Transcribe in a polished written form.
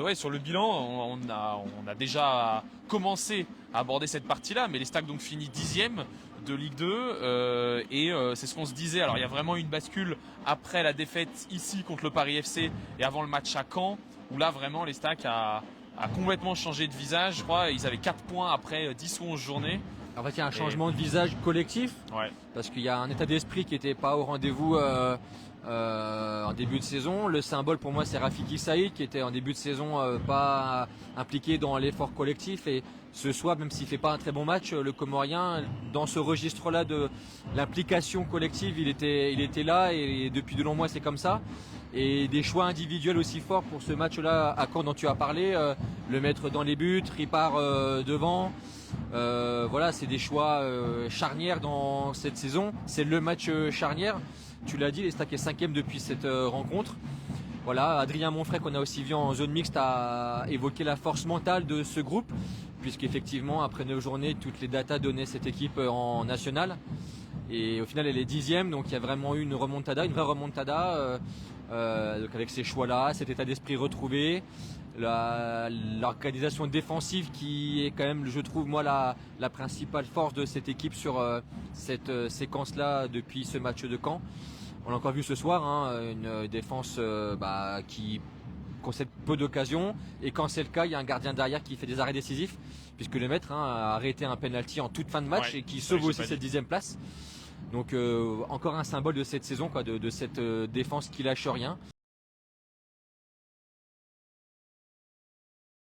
Ouais, sur le bilan, on a déjà commencé à aborder cette partie-là, mais les Stacks donc finit 10e de Ligue 2 c'est ce qu'on se disait. Alors il y a vraiment une bascule après la défaite ici contre le Paris FC et avant le match à Caen, où là vraiment les Stacks a complètement changé de visage. Je crois ils avaient 4 points après 10 ou 11 journées. En fait, il y a un changement de visage collectif, Ouais. parce qu'il y a un état d'esprit qui n'était pas au rendez-vous en début de saison. Le symbole pour moi, c'est Rafiki Saïd, qui était en début de saison pas impliqué dans l'effort collectif. Et ce soir, même s'il fait pas un très bon match, le Comorien, dans ce registre-là de l'implication collective, il était là, et depuis de longs mois, c'est comme ça. Et des choix individuels aussi forts pour ce match-là à Caen dont tu as parlé, le mettre dans les buts, Ripard devant. Voilà, c'est des choix charnières dans cette saison. C'est le match charnière. Tu l'as dit, les Stacks est 5e depuis cette rencontre. Voilà, Adrien Monfray, qu'on a aussi vu en zone mixte, a évoqué la force mentale de ce groupe, puisqu'effectivement, après 9 journées, toutes les datas donnaient cette équipe en national. Et au final, elle est 10e, donc il y a vraiment eu une remontada, une vraie remontada, donc avec ces choix-là, cet état d'esprit retrouvé, l'organisation défensive qui est quand même, je trouve, moi, la principale force de cette équipe sur cette séquence-là depuis ce match de Caen. On l'a encore vu ce soir, hein, une défense qui concède peu d'occasions, et quand c'est le cas, il y a un gardien derrière qui fait des arrêts décisifs, puisque le maître a arrêté un penalty en toute fin de match, et qui sauve aussi cette 10e place. Donc encore un symbole de cette saison, quoi, de cette défense qui lâche rien.